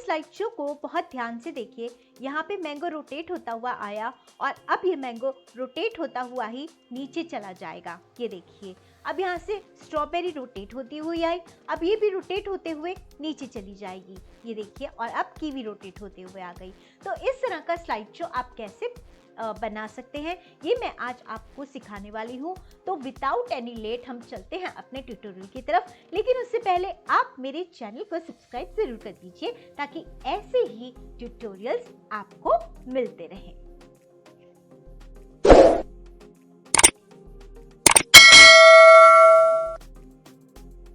Slide show को बहुत ध्यान से देखिए। यहाँ पे मैंगो रोटेट होता हुआ आया और अब ये मैंगो रोटेट होता हुआ ही नीचे चला जाएगा। ये देखिए, अब यहाँ से स्ट्रॉबेरी रोटेट होती हुई आई, अब ये भी रोटेट होते हुए नीचे चली जाएगी। ये देखिए, और अब कीवी रोटेट होते हुए आ गई। तो इस तरह का स्लाइड शो आप कैसे बना सकते हैं, ये मैं आज आपको सिखाने वाली हूँ। तो विदाउट एनी लेट हम चलते हैं अपने ट्यूटोरियल की तरफ। लेकिन उससे पहले आप मेरे चैनल को सब्सक्राइब जरूर कर दीजिए ताकि ऐसे ही ट्यूटोरियल्स आपको मिलते रहें।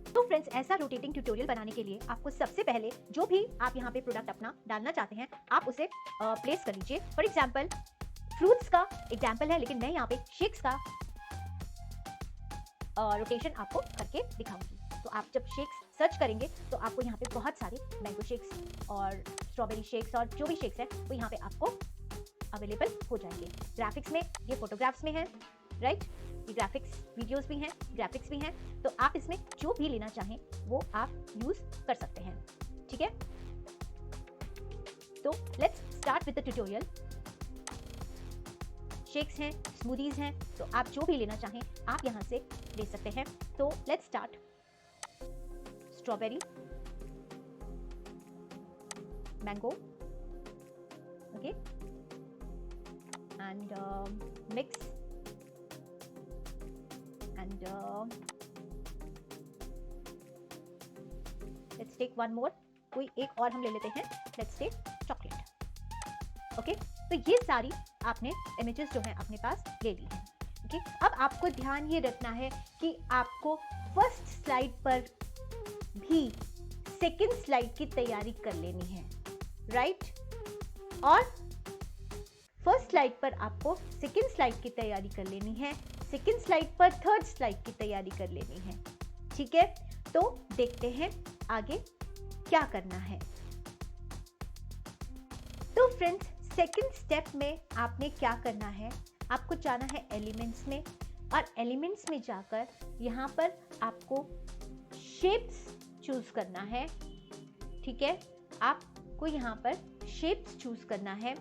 तो फ्रेंड्स, ऐसा रोटेटिंग ट्यूटोरियल बनाने के लिए आपको सबसे पहले जो भी आप यहाँ पे प्रोडक्ट अपना डालना चाहते हैं, आप उसे प्लेस कर लीजिए। फॉर एग्जाम्पल फ्रूट्स का एग्जाम्पल है, लेकिन मैं यहाँ पे शेक्स का रोटेशन आपको करके दिखाऊंगी। तो आप जब शेक्स सर्च करेंगे तो आपको यहाँ पे बहुत सारे मैंगो शेक्स और स्ट्रॉबेरी शेक्स और जो भी शेक्स है वो यहाँ पे आपको अवेलेबल हो जाएंगे। ग्राफिक्स में, ये फोटोग्राफ्स में है, राइट? ये ग्राफिक्स वीडियोस भी हैं, ग्राफिक्स भी हैं। तो आप इसमें जो भी लेना चाहें वो आप यूज कर सकते हैं, ठीक है? तो let's start with the tutorial. Shakes हैं, स्मूदीज हैं, तो आप जो भी लेना चाहें आप यहाँ से ले सकते हैं। तो let's start. Strawberry, mango, okay, and mix and let's take one more. कोई एक और हम ले लेते हैं। Let's take chocolate, okay. तो ये सारी आपने इमेजेस जो हैं अपने पास ले ली हैं, ओके। अब आपको ध्यान ये रखना है कि आपको फर्स्ट स्लाइड पर भी सेकंड स्लाइड की तैयारी कर लेनी है, राइट? और फर्स्ट स्लाइड पर आपको सेकंड स्लाइड की तैयारी कर लेनी है, सेकंड स्लाइड पर थर्ड स्लाइड की तैयारी कर लेनी है, ठीक है? तो देखते हैं आगे क्या करना है। तो फ्रेंड्स, सेकंड स्टेप में आपने क्या करना है, आपको जाना है एलिमेंट्स में, और एलिमेंट्स में जाकर यहाँ पर आपको शेप्स चूज करना है, ठीक है? आपको यहाँ पर शेप्स चूज करना है।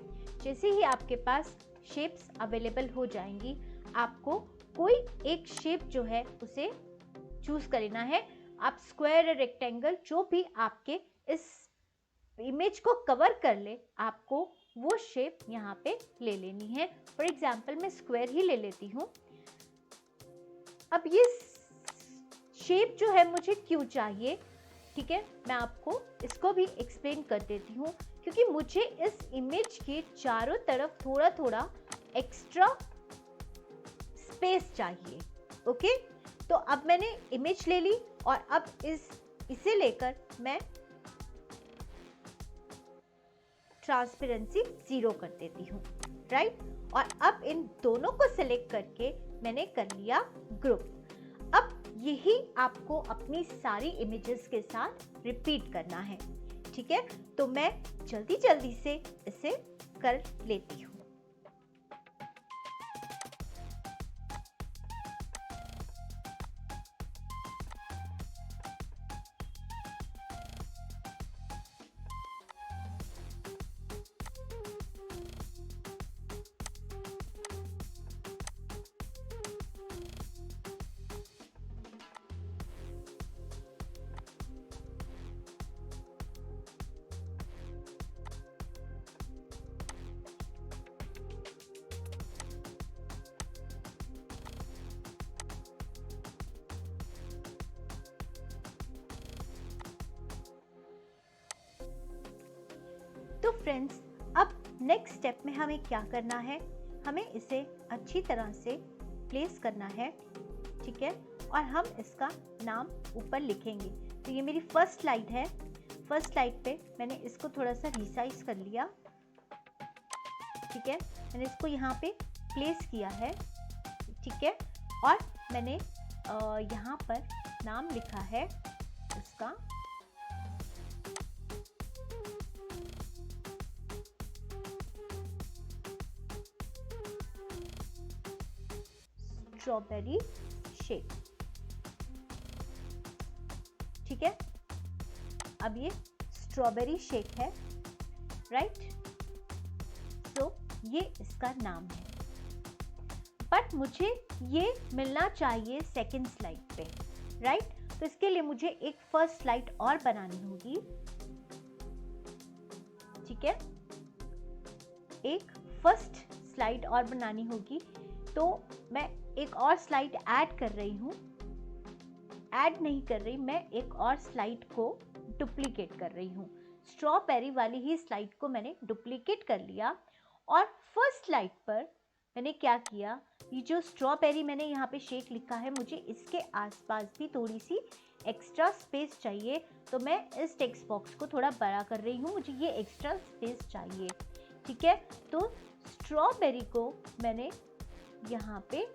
जैसे ही आपके पास शेप्स अवेलेबल हो जाएंगी, आपको कोई एक शेप जो है उसे चूज कर लेना है। आप स्क्वायर, रेक्टेंगल, जो भी आपके इस इमेज को कवर कर ले, आपको वो शेप यहाँ पे ले लेनी है। फॉर एग्जाम्पल मैं स्क्वायर ही ले लेती हूँ। अब ये शेप जो है मुझे क्यों चाहिए, ठीक है? मैं आपको इसको भी एक्सप्लेन कर देती हूँ। क्योंकि मुझे इस इमेज के चारों तरफ थोड़ा थोड़ा एक्स्ट्रा स्पेस चाहिए, ओके? तो अब मैंने इमेज ले ली और अब इसे लेकर मैं ट्रांसपेरेंसी 0 कर देती हूँ, राइट? और अब इन दोनों को सिलेक्ट करके मैंने कर लिया ग्रुप। अब यही आपको अपनी सारी इमेजेस के साथ रिपीट करना है, ठीक है? तो मैं जल्दी जल्दी से इसे कर लेती हूँ। तो फ्रेंड्स, अब नेक्स्ट स्टेप में हमें क्या करना है, हमें इसे अच्छी तरह से प्लेस करना है, ठीक है? और हम इसका नाम ऊपर लिखेंगे। तो ये मेरी फर्स्ट स्लाइड है। फर्स्ट स्लाइड पे मैंने इसको थोड़ा सा रिसाइज कर लिया, ठीक है? मैंने इसको यहाँ पे प्लेस किया है, ठीक है? और मैंने यहाँ पर नाम लिखा है इसका स्ट्रॉबेरी शेक, ठीक है? अब ये स्ट्रॉबेरी शेक है, राइट? सो ये इसका नाम है, बट मुझे ये मिलना चाहिए सेकंड स्लाइड पे, राइट? तो इसके लिए मुझे एक फर्स्ट स्लाइड और बनानी होगी, ठीक है? एक फर्स्ट स्लाइड और बनानी होगी, तो मैं एक और स्लाइड ऐड कर रही हूँ, ऐड नहीं कर रही, मैं एक और स्लाइड को डुप्लीकेट कर रही हूँ। स्ट्रॉबेरी वाली ही स्लाइड को मैंने डुप्लीकेट कर लिया और फर्स्ट स्लाइड पर मैंने क्या किया, ये जो स्ट्रॉबेरी मैंने यहाँ पे शेक लिखा है, मुझे इसके आसपास भी थोड़ी सी एक्स्ट्रा स्पेस चाहिए, तो मैं इस टेक्स्ट बॉक्स को थोड़ा बड़ा कर रही हूँ, मुझे ये एक्स्ट्रा स्पेस चाहिए, ठीक है? तो स्ट्रॉबेरी को मैंने यहाँ पे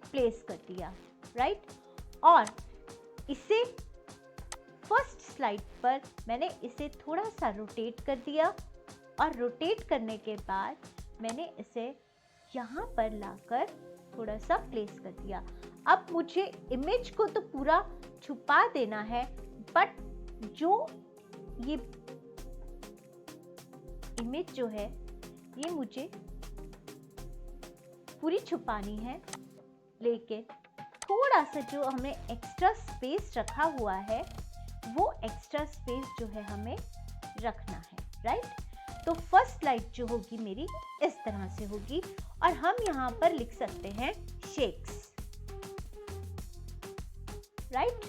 प्लेस कर दिया, राइट? और इसे फर्स्ट स्लाइड पर मैंने इसे थोड़ा सा रोटेट कर दिया और रोटेट करने के बाद मैंने इसे यहाँ पर लाकर थोड़ा सा प्लेस कर दिया। अब मुझे इमेज को तो पूरा छुपा देना है, बट जो ये इमेज जो है ये मुझे पूरी छुपानी है, लेकिन थोड़ा सा जो हमें एक्स्ट्रा स्पेस रखा हुआ है वो एक्स्ट्रा स्पेस जो है हमें रखना है, राइट? तो फर्स्ट स्लाइड जो होगी मेरी इस तरह से होगी और हम यहाँ पर लिख सकते हैं शेक्स, राइट?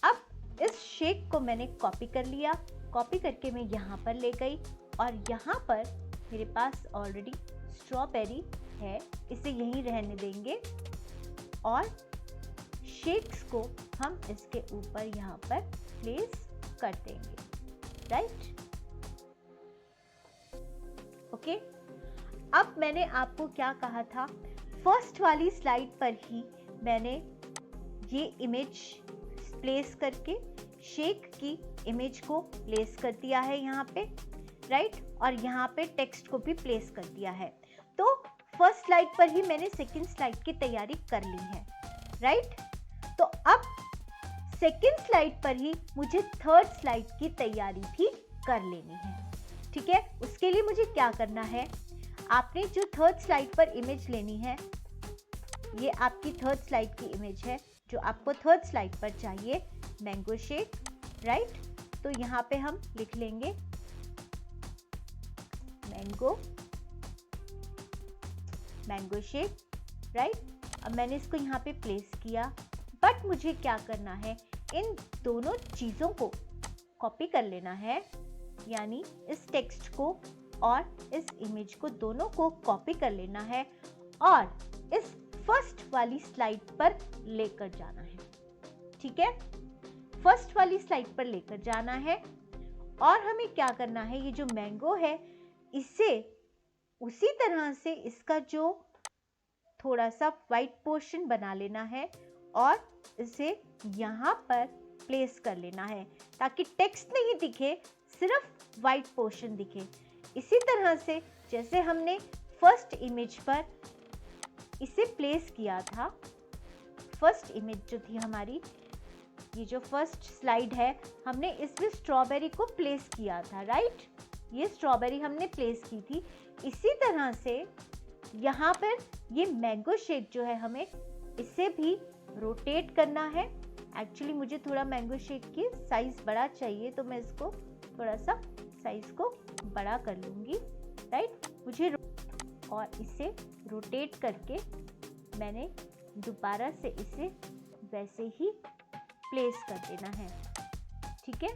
अब इस शेक को मैंने कॉपी कर लिया, कॉपी करके मैं यहाँ पर ले गई और यहाँ पर मेरे पास ऑलरेडी स्ट्रॉबेरी है, इसे यहीं रहने देंगे और शेक्स को हम इसके ऊपर यहाँ पर प्लेस कर देंगे, राइट? ओके, अब मैंने आपको क्या कहा था, फर्स्ट वाली स्लाइड पर ही मैंने ये इमेज प्लेस करके शेक की इमेज को प्लेस कर दिया है यहाँ पे, राइट? और यहाँ पे टेक्स्ट को भी प्लेस कर दिया है। तो फर्स्ट स्लाइड पर ही मैंने सेकंड स्लाइड की तैयारी कर ली है, राइट? तो अब सेकंड स्लाइड पर ही मुझे थर्ड स्लाइड की तैयारी भी कर लेनी है, ठीक है? उसके लिए मुझे क्या करना है, आपने जो थर्ड स्लाइड पर इमेज लेनी है, ये आपकी थर्ड स्लाइड की इमेज है जो आपको थर्ड स्लाइड पर चाहिए, मैंगो शेक, राइट? तो यहाँ पे हम लिख लेंगे मैंगो शेक, राइट? अब मैंने इसको यहाँ पे प्लेस किया, बट मुझे क्या करना है, इन दोनों चीज़ों को कॉपी कर लेना है, यानी इस टेक्स्ट को और इस इमेज को दोनों को कॉपी कर लेना है और इस फर्स्ट वाली स्लाइड पर लेकर जाना है, ठीक है? फर्स्ट वाली स्लाइड पर लेकर जाना है और हमें क्या करना है, ये जो मैंगो है इसे उसी तरह से इसका जो थोड़ा सा वाइट पोर्शन बना लेना है और इसे यहाँ पर प्लेस कर लेना है ताकि टेक्स्ट नहीं दिखे, सिर्फ वाइट पोर्शन दिखे। इसी तरह से जैसे हमने फर्स्ट इमेज पर इसे प्लेस किया था, फर्स्ट इमेज जो थी हमारी, ये जो फर्स्ट स्लाइड है, हमने इसमें स्ट्रॉबेरी को प्लेस किया था, राइट? ये स्ट्रॉबेरी हमने प्लेस की थी। इसी तरह से यहाँ पर ये मैंगो शेक जो है हमें इसे भी रोटेट करना है। एक्चुअली मुझे थोड़ा मैंगो शेक की साइज बड़ा चाहिए, तो मैं इसको थोड़ा सा साइज को बड़ा कर लूँगी, राइट? मुझे और इसे रोटेट करके मैंने दोबारा से इसे वैसे ही प्लेस कर देना है, ठीक है?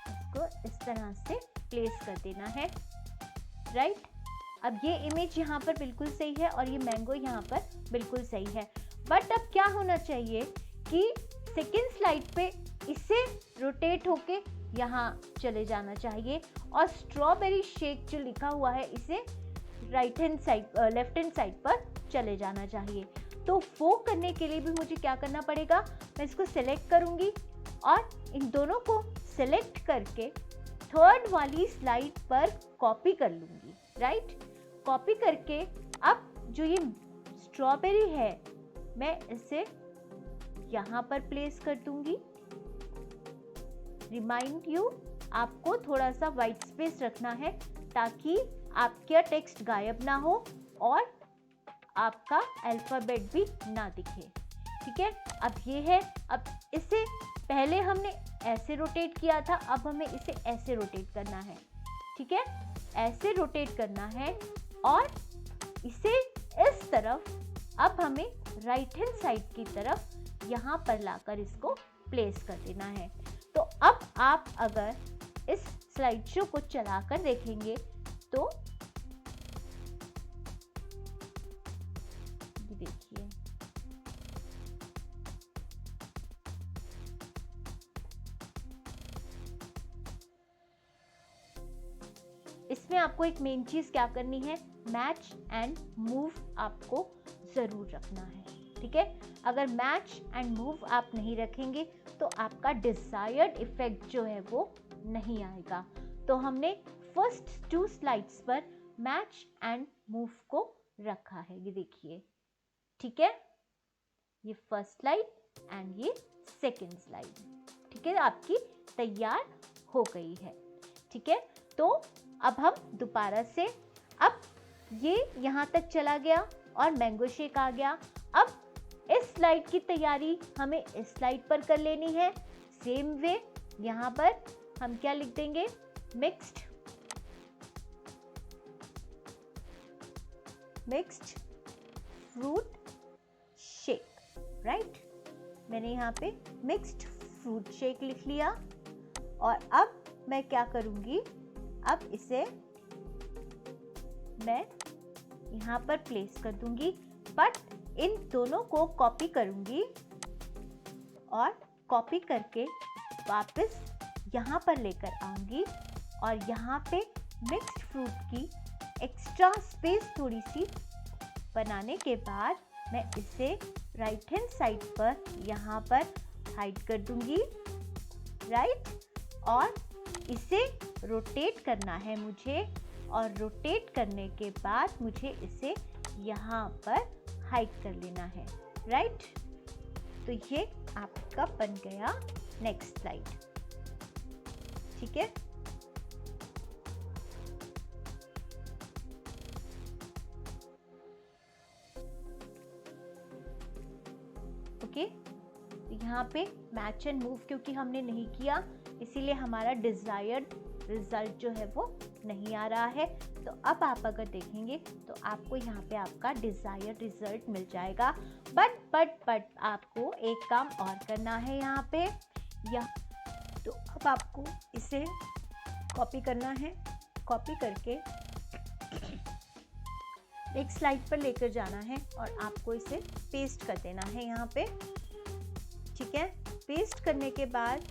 इसको इस तरह से प्लेस कर देना है, राइट? अब ये इमेज यहाँ पर बिल्कुल सही है और ये मैंगो यहाँ पर बिल्कुल सही है, बट अब क्या होना चाहिए कि सेकेंड स्लाइड पे इसे रोटेट होके यहाँ चले जाना चाहिए और स्ट्रॉबेरी शेक जो लिखा हुआ है इसे right hand side left hand side पर चले जाना चाहिए। तो वो करने के लिए भी मुझे क्या करना पड़ेगा, मैं इसको सेलेक्ट करूँगी और इन दोनों को सेलेक्ट करके थर्ड वाली स्लाइड पर कॉपी कर लूँगी, राइट? कॉपी करके अब जो ये स्ट्रॉबेरी है मैं इसे यहाँ पर प्लेस कर दूँगी, रिमाइंड यू, आपको थोड़ा सा वाइट स्पेस रखना है ताकि आपका टेक्स्ट गायब ना हो और आपका अल्फाबेट भी ना दिखे। ठीक है, अब ये है, अब इसे पहले हमने ऐसे रोटेट किया था, अब हमें इसे ऐसे रोटेट करना है। ठीक है, ऐसे रोटेट करना है और इसे इस तरफ, अब हमें राइट हैंड साइड की तरफ यहाँ पर लाकर इसको प्लेस कर देना है। तो अब आप अगर इस स्लाइड शो को चलाकर देखेंगे तो देखिए, इसमें आपको एक मेन चीज क्या करनी है, मैच एंड मूव आपको जरूर रखना है। ठीक है, अगर मैच एंड मूव आप नहीं रखेंगे तो आपका डिजायर्ड इफेक्ट जो है वो नहीं आएगा। तो हमने फर्स्ट 2 स्लाइड्स पर मैच एंड मूव को रखा है, ये देखिए। ठीक है, ये फर्स्ट स्लाइड एंड ये सेकंड स्लाइड। ठीक है, आपकी तैयार हो गई है। ठीक है, तो अब हम दोबारा से, अब ये यहाँ तक चला गया और मैंगो शेक आ गया। अब इस स्लाइड की तैयारी हमें इस स्लाइड पर कर लेनी है। सेम वे यहाँ पर हम क्या लिख देंगे, मिक्स्ड फ्रूट शेक, राइट। मैंने यहाँ पे मिक्स्ड फ्रूट शेक लिख लिया और अब मैं क्या करूँगी, अब इसे मैं यहाँ पर प्लेस कर दूंगी, बट इन दोनों को कॉपी करूंगी और कॉपी करके वापस यहाँ पर लेकर आऊंगी और यहाँ पे मिक्स्ड फ्रूट की एक्स्ट्रा स्पेस थोड़ी सी बनाने के बाद मैं इसे राइट हैंड साइड पर यहाँ पर हाइड कर दूंगी, राइट। और इसे रोटेट करना है मुझे, और रोटेट करने के बाद मुझे इसे यहाँ पर हाइड कर लेना है, राइट। तो ये आपका बन गया नेक्स्ट स्लाइड। ठीक है, ओके। तो यहाँ पे मैच एंड मूव क्योंकि हमने नहीं किया, इसीलिए हमारा डिजायर्ड रिजल्ट जो है वो नहीं आ रहा है। तो अब आप अगर देखेंगे तो आपको यहाँ पे आपका डिजायर्ड रिजल्ट मिल जाएगा। बट आपको एक काम और करना है यहाँ पे, तो अब आपको इसे कॉपी करना है, कॉपी करके एक स्लाइड पर लेकर जाना है और आपको इसे पेस्ट कर देना है यहाँ पे। ठीक है, पेस्ट करने के बाद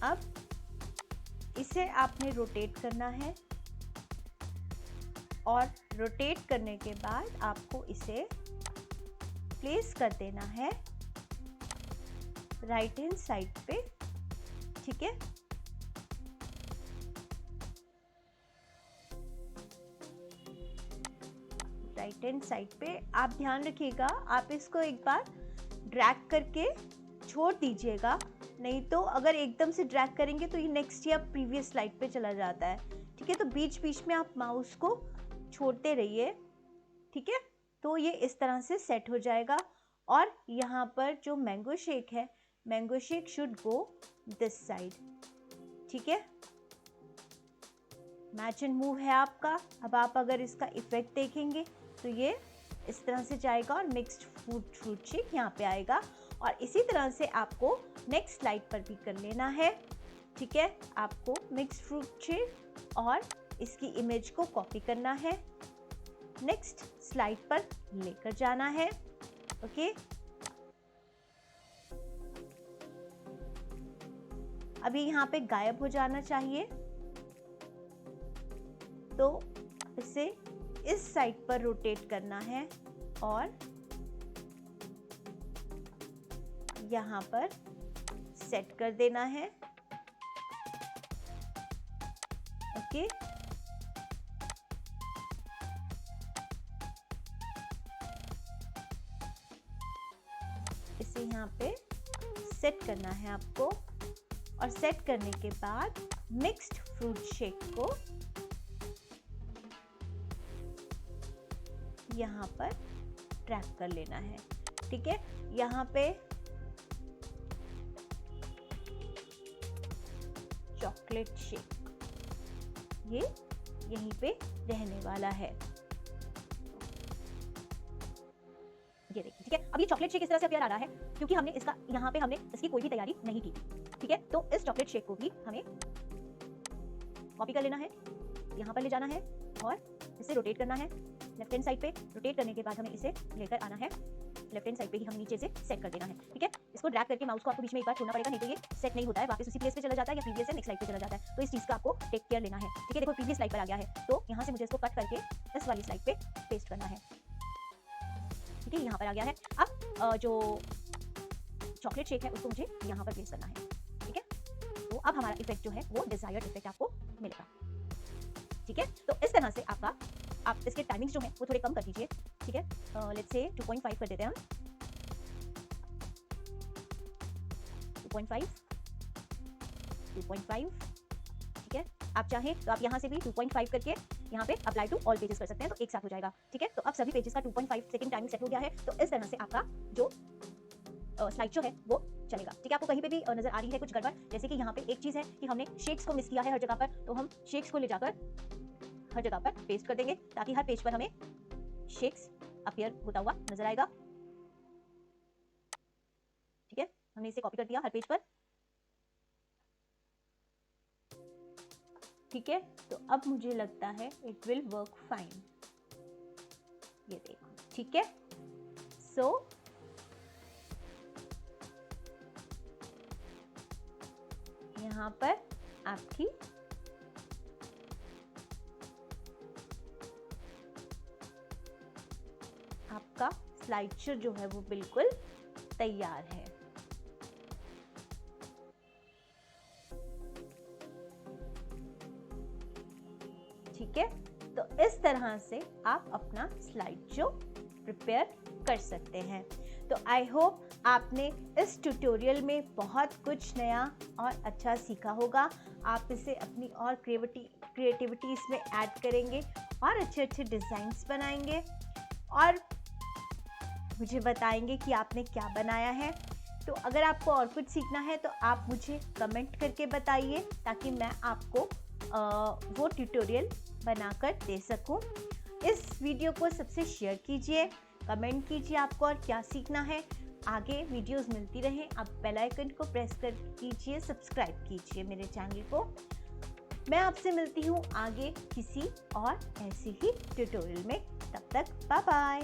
अब इसे आपने रोटेट करना है और रोटेट करने के बाद आपको इसे प्लेस कर देना है राइट हैंड साइड पे। ठीक है, राइट हैंड साइड पे आप ध्यान रखिएगा, आप इसको एक बार ड्रैग करके छोड़ दीजिएगा, नहीं तो अगर एकदम से ड्रैग करेंगे तो ये नेक्स्ट या प्रीवियस स्लाइड पे चला जाता है। ठीक है, तो बीच बीच में आप माउस को छोड़ते रहिए। ठीक है, तो ये इस तरह से सेट हो जाएगा। और यहाँ पर जो मैंगो शेक है, mango shake should go this side. ठीक है, मैच एंड मूव है आपका। अब आप अगर इसका इफेक्ट देखेंगे तो ये इस तरह से जाएगा और मिक्स्ड फ्रूट शेक यहाँ पे आएगा। और इसी तरह से आपको नेक्स्ट स्लाइड पर भी कर लेना है। ठीक है, आपको मिक्स्ड फ्रूट शेक और इसकी इमेज को कॉपी करना है, नेक्स्ट स्लाइड पर लेकर जाना है। ओके, अभी यहाँ पे गायब हो जाना चाहिए, तो इसे इस साइड पर रोटेट करना है और यहाँ पर सेट कर देना है। ओके, इसे यहाँ पे सेट करना है आपको, और सेट करने के बाद मिक्स्ड फ्रूट शेक को यहाँ पर ट्रैप कर लेना है। ठीक है, यहाँ पे चॉकलेट शेक ये यहीं पे रहने वाला है। ये देखिए, ठीक है। अब ये चॉकलेट शेक इस तरह से अपीयर आ रहा है क्योंकि हमने इसका यहाँ पे हमने इसकी कोई भी तैयारी नहीं की थी। ठीक है, तो इस चॉकलेट शेक को भी हमें कॉपी कर लेना है, यहाँ पर ले जाना है और इसे रोटेट करना है लेफ्ट हैंड साइड पे। रोटेट करने के बाद हमें इसे लेकर आना है लेफ्ट हैंड साइड पे ही, हम नीचे से सेट कर देना है। ठीक है, इसको ड्रैग करके माउस को आपको बीच में एक बार छोड़ना पड़ेगा, नहीं तो ये सेट नहीं होता है, वापस उसी प्लेस पे चला जाता है या प्रीवियस से नेक्स्ट स्लाइड पे चला जाता है। तो इस चीज का आपको टेक केयर लेना है। ठीक है, देखो प्रीवियस स्लाइड पर आ गया है, तो यहाँ से मुझे इसको कट करके इस वाली स्लाइड पे पेस्ट करना है। ठीक है, यहाँ पर आ गया है। अब जो चॉकलेट शेक है उसको मुझे यहाँ पर प्लेस करना है। ठीक है, तो अब हमारा इफेक्ट जो है वो डिजायर्ड इफेक्ट आपको मिलेगा। ठीक है, तो इस तरह से आप इसके टाइमिंग्स जो है वो थोड़े कम कर दीजिए। ठीक है, लेट्स से 2.5 कर देते हैं हम। 2.5 ठीक है, आप चाहें तो आप यहाँ से भी 2.5 करके यहाँ पे अप्लाई टू ऑल पेजेस कर सकते हैं, तो एक साथ हो जाएगा। ठीक है, तो अब सभी पेजेस का 2.5 सेकंड टाइमिंग सेट हो गया है। तो इस तरह से आपका जो स्लाइड शो है वो चलेगा। ठीक है, आपको कहीं पे भी नजर आ रही है कुछ गड़बड़, जैसे कि यहाँ पे एक चीज है कि हमने शेक्स को मिस किया है हर जगह पर, तो हम शेक्स को ले जाकर हर जगह पर पेस्ट कर देंगे ताकि हर पेज पर हमें शेक्स अपीयर होता हुआ नजर आएगा। ठीक है, हमने इसे कॉपी कर दिया हर पेज पर। ठीक है, तो अब मुझे लगता है इट विल वर्क फाइन। ये देखो, ठीक है। सो यहाँ पर आपकी आपका स्लाइड शो जो है वो बिल्कुल तैयार है। ठीक है, तो इस तरह से आप अपना स्लाइड शो प्रिपेयर कर सकते हैं। तो आई होप आपने इस ट्यूटोरियल में बहुत कुछ नया और अच्छा सीखा होगा। आप इसे अपनी और क्रिएटिविटी इसमें ऐड करेंगे और अच्छे अच्छे डिज़ाइंस बनाएंगे और मुझे बताएंगे कि आपने क्या बनाया है। तो अगर आपको और कुछ सीखना है तो आप मुझे कमेंट करके बताइए ताकि मैं आपको वो ट्यूटोरियल बनाकर दे सकूं। इस वीडियो को सबसे शेयर कीजिए, कमेंट कीजिए आपको और क्या सीखना है। आगे वीडियोस मिलती रहें, आप बेल आइकन को प्रेस कर कीजिए, सब्सक्राइब कीजिए मेरे चैनल को। मैं आपसे मिलती हूँ आगे किसी और ऐसे ही ट्यूटोरियल में। तब तक बाय बाय।